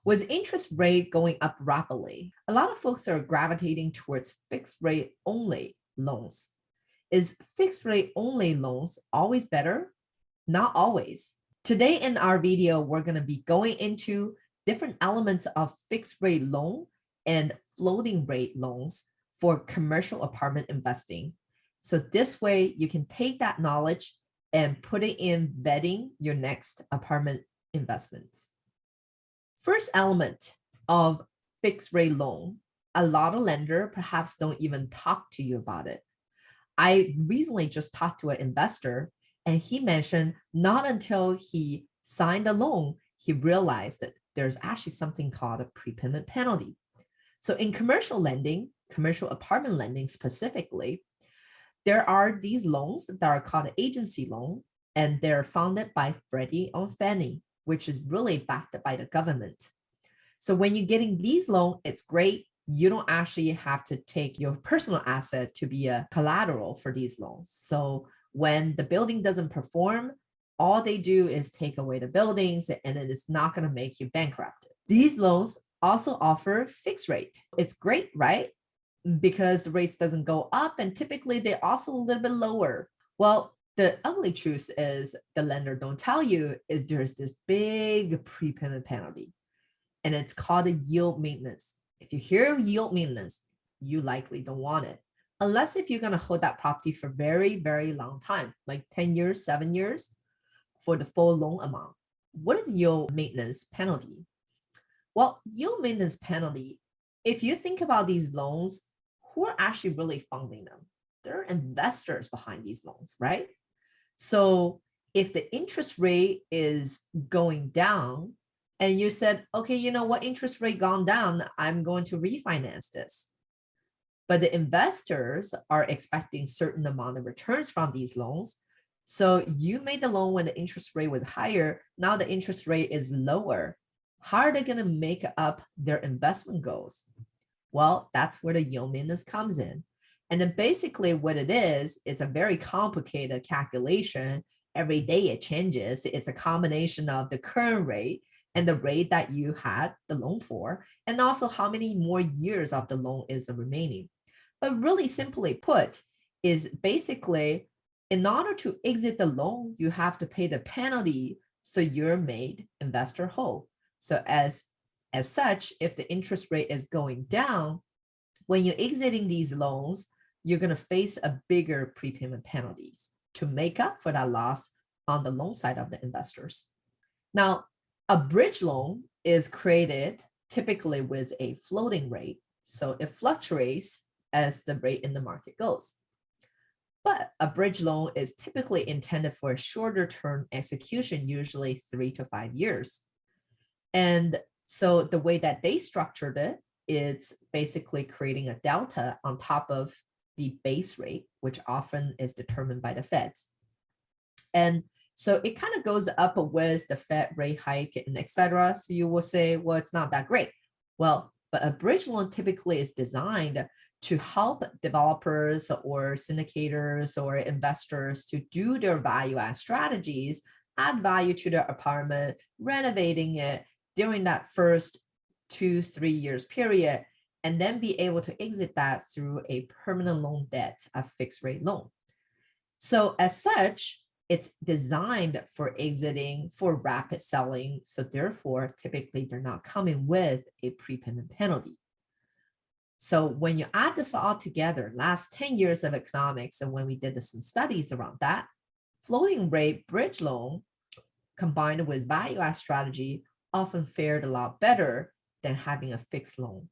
With interest rate going up rapidly, a lot of folks are gravitating towards fixed rate only loans. Is fixed rate only loans always better? Not always. Today in our video, we're going to be going into different elements of fixed rate loan and floating rate loans for commercial apartment investing. So this way you can take that knowledge and put it in vetting your next apartment investments. First element of fixed rate loan, a lot of lenders perhaps don't even talk to you about it. I recently just talked to an investor and he mentioned not until he signed a loan, he realized that there's actually something called a prepayment penalty. So in commercial lending, commercial apartment lending specifically, there are these loans that are called an agency loan, and they're funded by Freddie or Fannie, which is really backed by the government. So when you're getting these loans, it's great. You don't actually have to take your personal asset to be a collateral for these loans. So when the building doesn't perform, all they do is take away the buildings and it is not going to make you bankrupt. These loans also offer fixed rate. It's great, right? Because the rates doesn't go up and typically they're also a little bit lower. Well, the ugly truth is the lender don't tell you is there's this big prepayment penalty and it's called a yield maintenance. If you hear yield maintenance, you likely don't want it. Unless if you're going to hold that property for very, very long time, like 10 years, 7 years for the full loan amount. What is yield maintenance penalty? Well, yield maintenance penalty, if you think about these loans, who are actually really funding them? There are investors behind these loans, right? So if the interest rate is going down and you said, okay, you know what, interest rate gone down, I'm going to refinance this. But the investors are expecting certain amount of returns from these loans. So you made the loan when the interest rate was higher. Now the interest rate is lower. How are they going to make up their investment goals? Well, that's where the yield maintenance comes in. And then basically what it is, it's a very complicated calculation. Every day it changes. It's a combination of the current rate and the rate that you had the loan for, and also how many more years of the loan is remaining. But really simply put, is basically in order to exit the loan, you have to pay the penalty so you're made investor whole. So as such, if the interest rate is going down, when you're exiting these loans, you're going to face a bigger prepayment penalties to make up for that loss on the loan side of the investors. Now, a bridge loan is created typically with a floating rate. So it fluctuates as the rate in the market goes. But a bridge loan is typically intended for a shorter term execution, usually 3 to 5 years. And so the way that they structured it, it's basically creating a delta on top of the base rate, which often is determined by the feds. And so it kind of goes up with the Fed rate hike and etc. So you will say, well, it's not that great. Well, but a bridge loan typically is designed to help developers or syndicators or investors to do their value add strategies, add value to their apartment, renovating it during that first 2-3 years period, and then be able to exit that through a permanent loan debt, a fixed rate loan. So as such, it's designed for exiting, for rapid selling. So therefore, typically they're not coming with a prepayment penalty. So when you add this all together, last 10 years of economics, and when we did some studies around that, floating rate bridge loan combined with value add strategy often fared a lot better than having a fixed loan.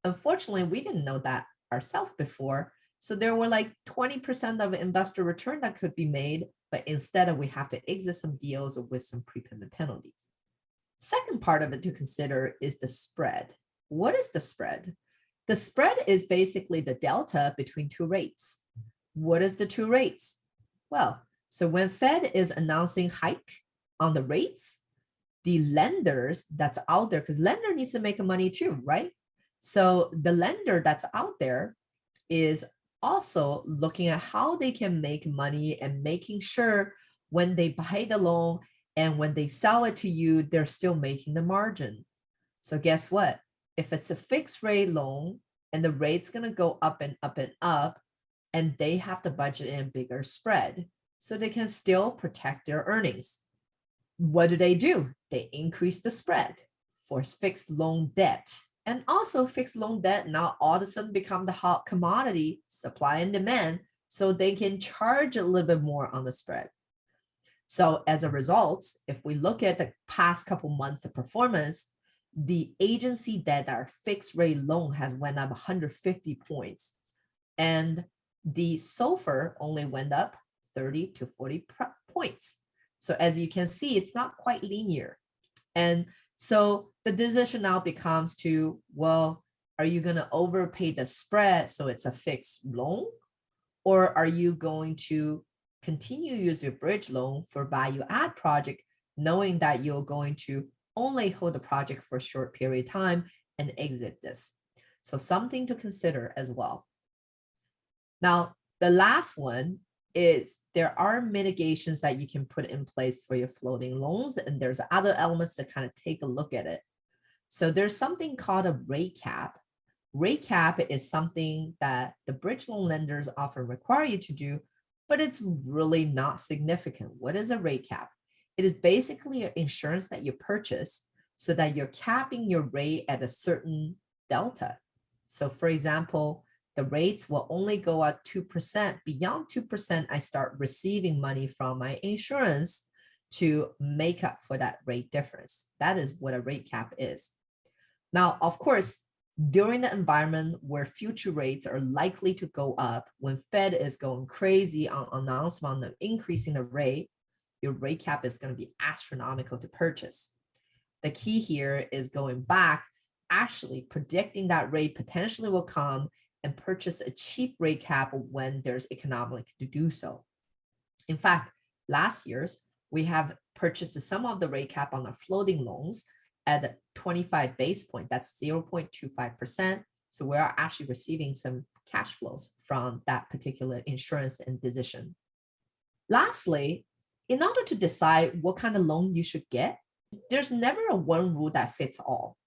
Unfortunately, we didn't know that ourselves before. So there were like 20% of investor return that could be made, but instead we have to exit some deals with some prepayment penalties. Second part of it to consider is the spread. What is the spread? The spread is basically the delta between two rates. What is the two rates? Well, so when Fed is announcing hike on the rates, the lenders that's out there, because lender needs to make money too, right? So the lender that's out there is also looking at how they can make money and making sure when they buy the loan and when they sell it to you, they're still making the margin. So guess what? If it's a fixed rate loan and the rate's going to go up and up and up, and they have to budget in a bigger spread so they can still protect their earnings. What do? They increase the spread for fixed loan debt. And also fixed loan debt now all of a sudden become the hot commodity, supply and demand, so they can charge a little bit more on the spread. So as a result, if we look at the past couple months of performance, the agency debt, our fixed rate loan has went up 150 points. And the SOFR only went up 30 to 40 points. So as you can see, it's not quite linear. And so the decision now becomes to, well, are you going to overpay the spread so it's a fixed loan? Or are you going to continue to use your bridge loan for value add project, knowing that you're going to only hold the project for a short period of time and exit this? So something to consider as well. Now, the last one is there are mitigations that you can put in place for your floating loans, and there's other elements to kind of take a look at it. So there's something called a rate cap. Rate cap is something that the bridge loan lenders often require you to do, but it's really not significant. What is a rate cap? It is basically an insurance that you purchase so that you're capping your rate at a certain delta. So for example, the rates will only go up 2%. Beyond 2%, I start receiving money from my insurance to make up for that rate difference. That is what a rate cap is. Now, of course, during the environment where future rates are likely to go up, when Fed is going crazy on announcement of increasing the rate, your rate cap is going to be astronomical to purchase. The key here is going back, actually predicting that rate potentially will come and purchase a cheap rate cap when there's economic to do so. In fact, last year's, we have purchased some of the rate cap on our floating loans at 25 base point, that's 0.25%. So we are actually receiving some cash flows from that particular insurance and decision. Lastly, in order to decide what kind of loan you should get, there's never a one rule that fits all.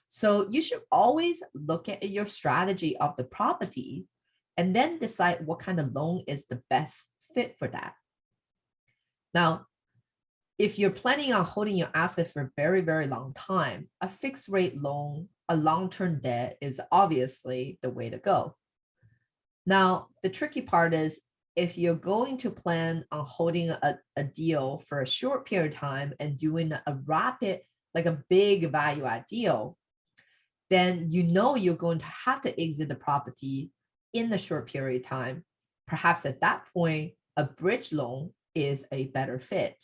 So you should always look at your strategy of the property and then decide what kind of loan is the best fit for that. Now, if you're planning on holding your asset for a very, very long time, a fixed rate loan, a long-term debt is obviously the way to go. Now, the tricky part is if you're going to plan on holding a deal for a short period of time and doing a rapid, like a big value add deal, then you know you're going to have to exit the property in the short period of time. Perhaps at that point, a bridge loan is a better fit,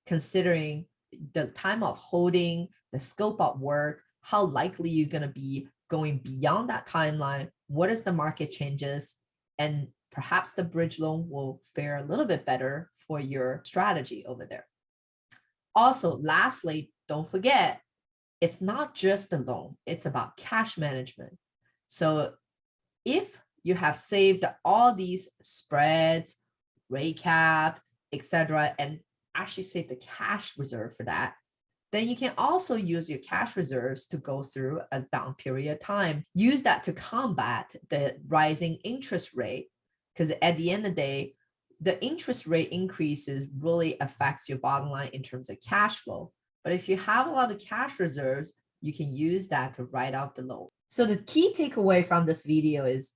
considering the time of holding, the scope of work, how likely you're going to be going beyond that timeline, what is the market changes, and perhaps the bridge loan will fare a little bit better for your strategy over there. Also, lastly, don't forget, it's not just a loan, it's about cash management. So if you have saved all these spreads, rate cap, etc., and actually save the cash reserve for that, then you can also use your cash reserves to go through a down period of time. Use that to combat the rising interest rate, because at the end of the day, the interest rate increases really affects your bottom line in terms of cash flow. But if you have a lot of cash reserves, you can use that to write out the loan. So the key takeaway from this video is,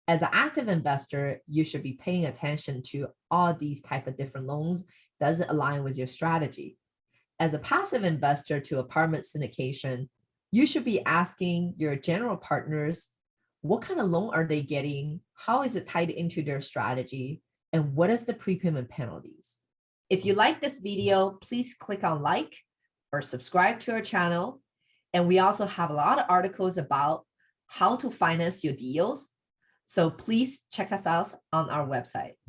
as an active investor, you should be paying attention to all these type of different loans. Does it align with your strategy? As a passive investor to apartment syndication, you should be asking your general partners, what kind of loan are they getting? How is it tied into their strategy? And what is the prepayment penalties? If you like this video, please click on like or subscribe to our channel. And we also have a lot of articles about how to finance your deals. So please check us out on our website.